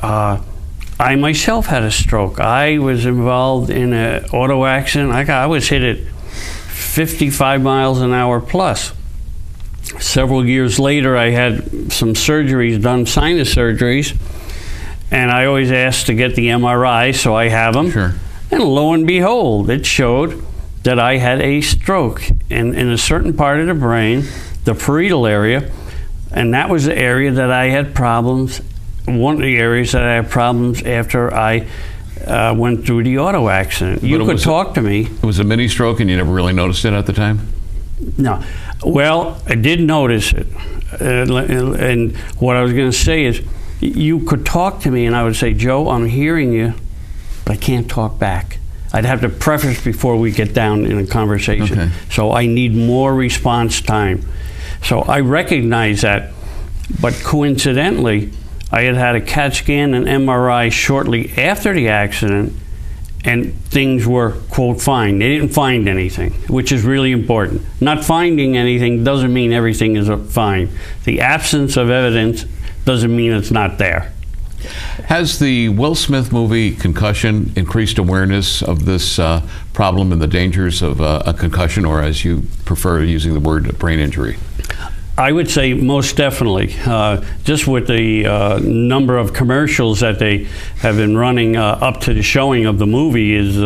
I myself had a stroke. I was involved in an auto accident. I was hit at 55 miles an hour plus. Several years later, I had some surgeries done, sinus surgeries, and I always asked to get the MRI, so I have them. Sure. And lo and behold, it showed that I had a stroke in a certain part of the brain, the parietal area, and that was the area that I had problems, one of the areas that I had problems after I went through the auto accident. You could talk to me. It was a mini stroke and you never really noticed it at the time? No. Well, I did notice it. And what I was going to say is, you could talk to me and I would say, Joe, I'm hearing you, but I can't talk back. I'd have to preface before we get down in a conversation. Okay. So I need more response time. So I recognize that, but coincidentally, I had a CAT scan and MRI shortly after the accident, and things were, quote, fine. They didn't find anything, which is really important. Not finding anything doesn't mean everything is fine. The absence of evidence doesn't mean it's not there. Has the Will Smith movie Concussion increased awareness of this problem and the dangers of a concussion, or as you prefer using the word, brain injury? I would say most definitely. Just with the number of commercials that they have been running up to the showing of the movie is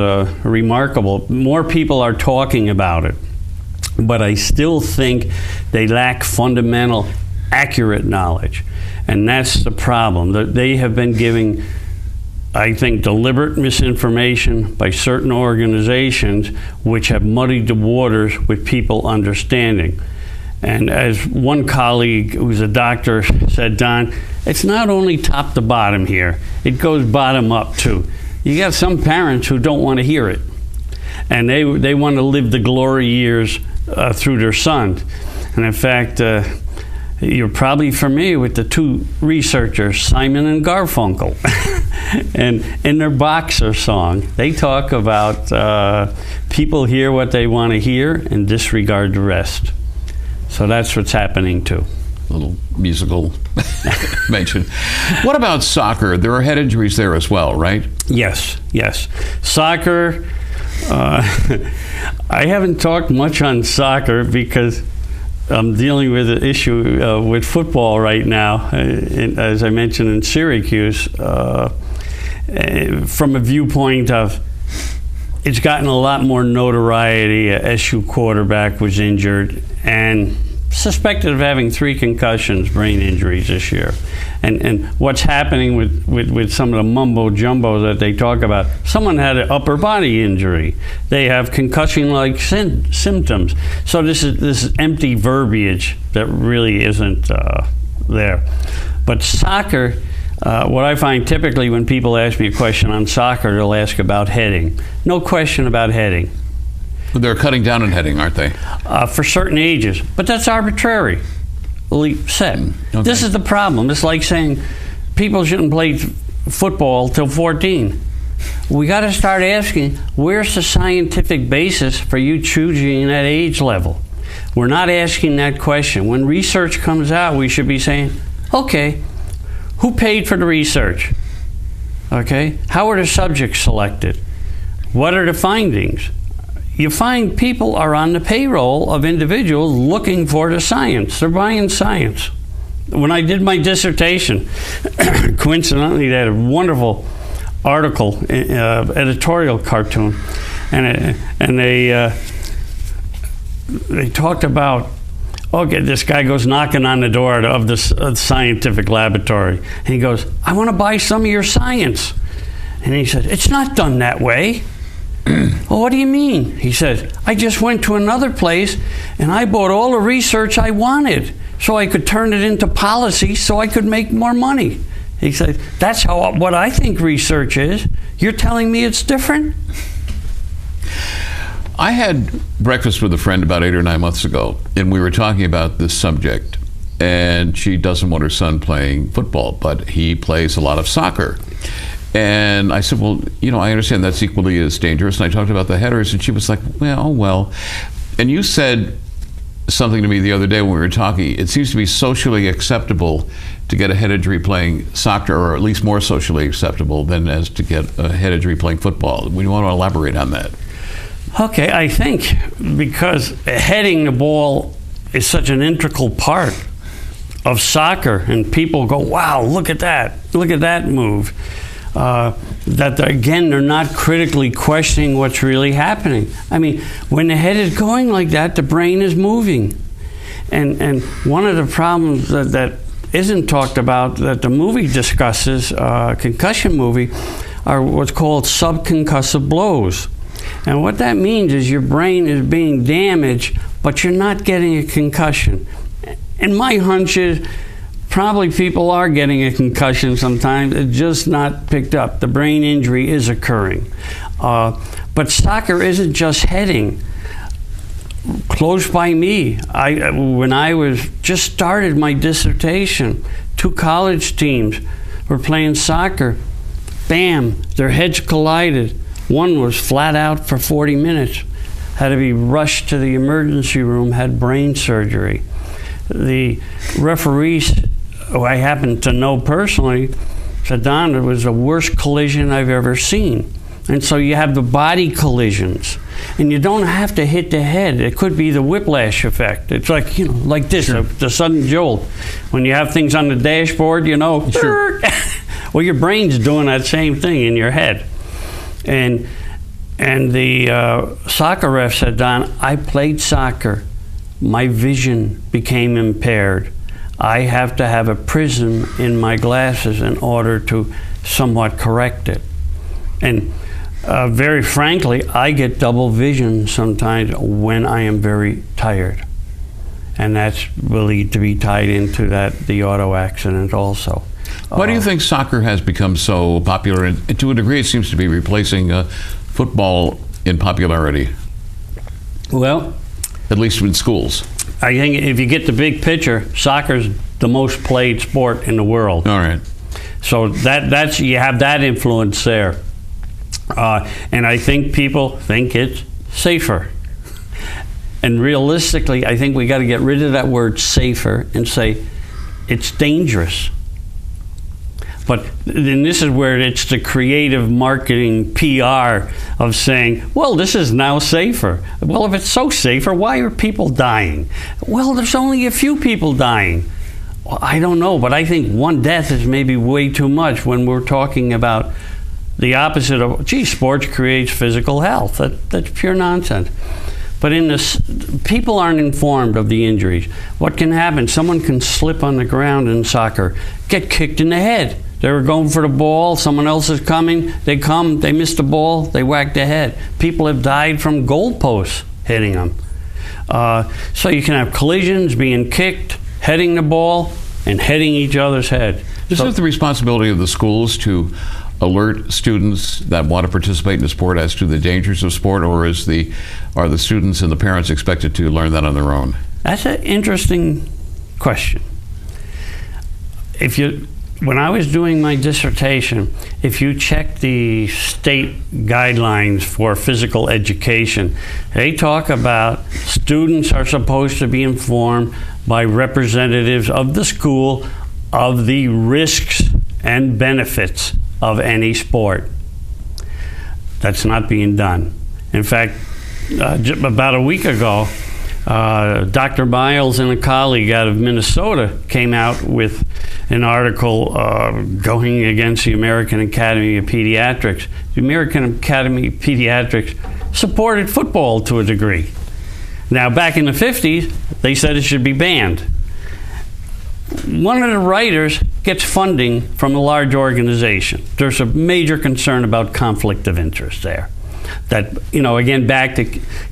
remarkable. More people are talking about it, but I still think they lack fundamental, accurate knowledge. And that's the problem. That they have been giving, I think, deliberate misinformation by certain organizations which have muddied the waters with people understanding. And as one colleague who's a doctor said, Don, it's not only top to bottom here, it goes bottom up too. You got some parents who don't want to hear it, and they want to live the glory years through their son. And in fact, you're probably familiar with the two researchers, Simon and Garfunkel. And in their Boxer song, they talk about people hear what they want to hear and disregard the rest. So that's what's happening too. Little musical mention. What about soccer? There are head injuries there as well, right? Yes, yes. Soccer, I haven't talked much on soccer because I'm dealing with an issue with football right now, as I mentioned in Syracuse, from a viewpoint of it's gotten a lot more notoriety. A SU quarterback was injured and suspected of having 3 concussions, brain injuries this year. And what's happening with some of the mumbo jumbo that they talk about, someone had an upper body injury. They have concussion-like symptoms. So this is empty verbiage that really isn't there. But soccer, what I find typically when people ask me a question on soccer, they'll ask about heading. No question about heading. They're cutting down on heading, aren't they? For certain ages, but that's arbitrary. Set. Okay. This is the problem. It's like saying people shouldn't play football till 14. We got to start asking, where's the scientific basis for you choosing that age level? We're not asking that question. When research comes out, we should be saying, okay, who paid for the research? Okay, how are the subjects selected? What are the findings? You find people are on the payroll of individuals looking for the science. They're buying science. When I did my dissertation, coincidentally, they had a wonderful article, editorial cartoon, and they talked about, okay, this guy goes knocking on the door of the scientific laboratory, and he goes, I want to buy some of your science. And he said, it's not done that way. Well, what do you mean? He said, I just went to another place and I bought all the research I wanted so I could turn it into policy so I could make more money. He said, that's what I think research is. You're telling me it's different? I had breakfast with a friend about 8 or 9 months ago, and we were talking about this subject. And she doesn't want her son playing football, but he plays a lot of soccer. And I said, well, you know, I understand that's equally as dangerous. And I talked about the headers, and she was like, well. And you said something to me the other day when we were talking. It seems to be socially acceptable to get a head injury playing soccer, or at least more socially acceptable than as to get a head injury playing football. We want to elaborate on that. Okay, I think because heading the ball is such an integral part of soccer, and people go, wow, look at that move. That again, they're not critically questioning what's really happening. I mean, when the head is going like that, the brain is moving. And one of the problems that isn't talked about that the movie discusses, concussion movie, are what's called subconcussive blows. And what that means is your brain is being damaged, but you're not getting a concussion. And my hunch is probably people are getting a concussion sometimes. It's just not picked up. The brain injury is occurring. But soccer isn't just heading. Close by me, when I was just started my dissertation, 2 college teams were playing soccer. Bam, their heads collided. One was flat out for 40 minutes, had to be rushed to the emergency room, had brain surgery. The referees, who I happen to know personally, said, Don, it was the worst collision I've ever seen. And so you have the body collisions, and you don't have to hit the head. It could be the whiplash effect. It's like, like this, sure. The sudden jolt. When you have things on the dashboard, Sure. Well, your brain's doing that same thing in your head. And the soccer ref said, Don, I played soccer. My vision became impaired. I have to have a prism in my glasses in order to somewhat correct it. And very frankly, I get double vision sometimes when I am very tired. And that's believed to be tied into the auto accident also. Why do you think soccer has become so popular? And to a degree, it seems to be replacing football in popularity. Well, at least in schools. I think if you get the big picture, soccer's the most played sport in the world. All right. So that's you have that influence there. And I think people think it's safer. And realistically, I think we got to get rid of that word safer and say it's dangerous. But then this is where it's the creative marketing PR of saying, well, this is now safer. Well, if it's so safer, why are people dying? Well, there's only a few people dying. Well, I don't know, but I think one death is maybe way too much when we're talking about the opposite of, gee, sports creates physical health. That's pure nonsense. But in this, people aren't informed of the injuries. What can happen? Someone can slip on the ground in soccer, get kicked in the head. They were going for the ball, someone else is coming, they miss the ball, they whack their head. People have died from goalposts hitting them. So you can have collisions, being kicked, heading the ball, and heading each other's head. Isn't it the responsibility of the schools to alert students that want to participate in the sport as to the dangers of sport, or are the students and the parents expected to learn that on their own? That's an interesting question. When I was doing my dissertation, if you check the state guidelines for physical education, they talk about students are supposed to be informed by representatives of the school of the risks and benefits of any sport. That's not being done. In fact, about a week ago, Dr. Miles and a colleague out of Minnesota came out with an article going against the American Academy of Pediatrics. The American Academy of Pediatrics supported football to a degree. Now, back in the 50s, they said it should be banned. One of the writers gets funding from a large organization. There's a major concern about conflict of interest there. That, again, back to,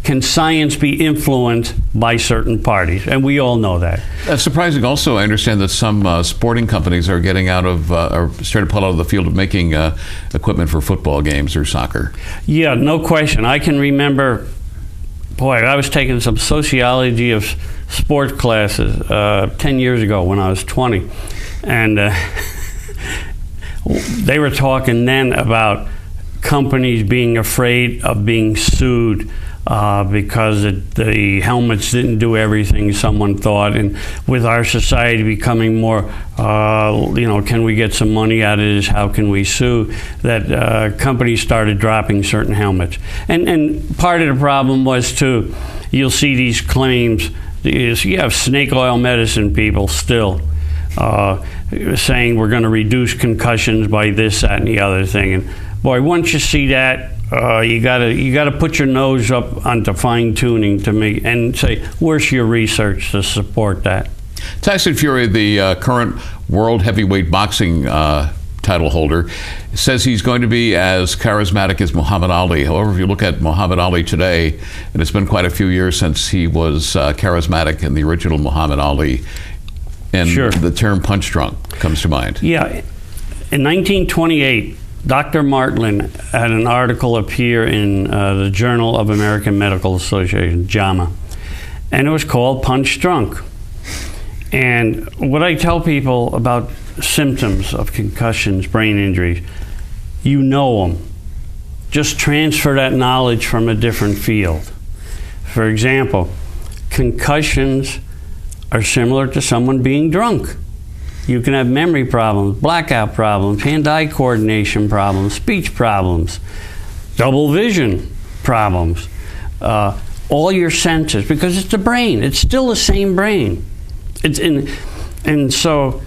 can science be influenced by certain parties? And we all know that. That's surprising also. I understand that some sporting companies are getting out of, or starting to pull out of the field of making equipment for football games or soccer. Yeah, no question. I can remember, boy, I was taking some sociology of sports classes 10 years ago when I was 20. And they were talking then about companies being afraid of being sued because the helmets didn't do everything someone thought. And with our society becoming more, can we get some money out of this? How can we sue? That companies started dropping certain helmets. And part of the problem was, too, you'll see these claims. You have snake oil medicine people still saying we're going to reduce concussions by this, that, and the other thing. And boy, once you see that, you gotta put your nose up onto fine tuning to me and say, where's your research to support that? Tyson Fury, the current world heavyweight boxing title holder, says he's going to be as charismatic as Muhammad Ali. However, if you look at Muhammad Ali today, and it's been quite a few years since he was charismatic in the original Muhammad Ali, and sure, the term punch drunk comes to mind. Yeah. In 1928, Dr. Martlin had an article appear in the Journal of American Medical Association, JAMA, and it was called Punch Drunk. And what I tell people about symptoms of concussions, brain injuries, you know them. Just transfer that knowledge from a different field. For example, concussions are similar to someone being drunk. You can have memory problems, blackout problems, hand-eye coordination problems, speech problems, double vision problems, all your senses, because it's the brain. It's still the same brain. And so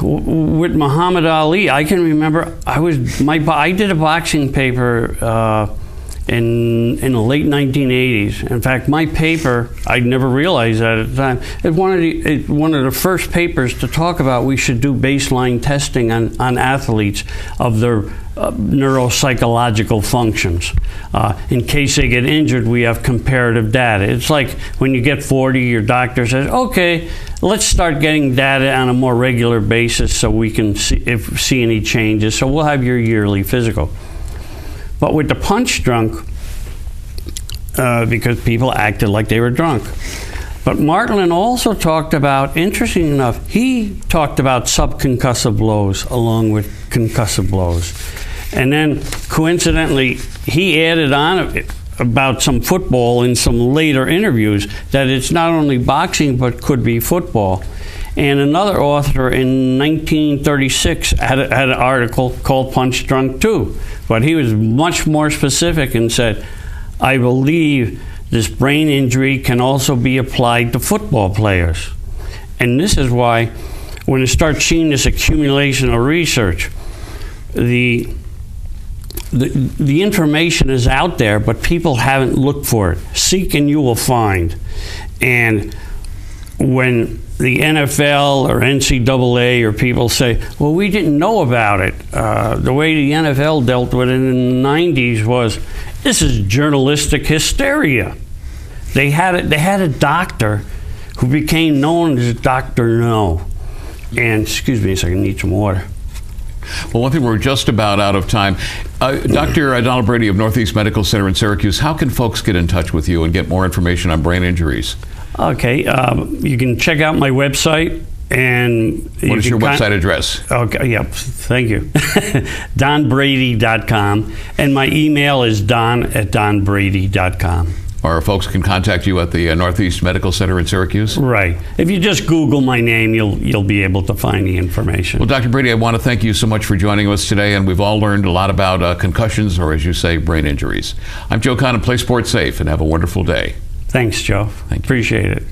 with Muhammad Ali, I can remember I did a boxing paper in the late 1980s. In fact, my paper, I never realized that at the time, it's one of the first papers to talk about we should do baseline testing on athletes of their neuropsychological functions. In case they get injured, we have comparative data. It's like when you get 40, your doctor says, okay, let's start getting data on a more regular basis so we can see any changes. So we'll have your yearly physical. But with the punch drunk, because people acted like they were drunk. But Martlin also talked about, interesting enough, he talked about subconcussive blows along with concussive blows. And then, coincidentally, he added on about some football in some later interviews, that it's not only boxing, but could be football. And another author in 1936 had an article called Punch Drunk too. But he was much more specific and said, I believe this brain injury can also be applied to football players. And this is why, when you start seeing this accumulation of research, the information is out there, but people haven't looked for it. Seek and you will find. And when the NFL or NCAA or people say, well, we didn't know about it. The way the NFL dealt with it in the 90s was, this is journalistic hysteria. They had a doctor who became known as Dr. No. And excuse me a second, I need some water. Well, one thing, we're just about out of time. Dr. Donald Brady of Northeast Medical Center in Syracuse, how can folks get in touch with you and get more information on brain injuries? Okay, you can check out my website. And what is your website address? Okay, yep, thank you. donbrady.com. And my email is don@donbrady.com. Or folks can contact you at the Northeast Medical Center in Syracuse? Right. If you just Google my name, you'll be able to find the information. Well, Dr. Brady, I want to thank you so much for joining us today, and we've all learned a lot about concussions, or as you say, brain injuries. I'm Joe Kahn, and play sports safe, and have a wonderful day. Thanks, Joe. Thank you. Appreciate it.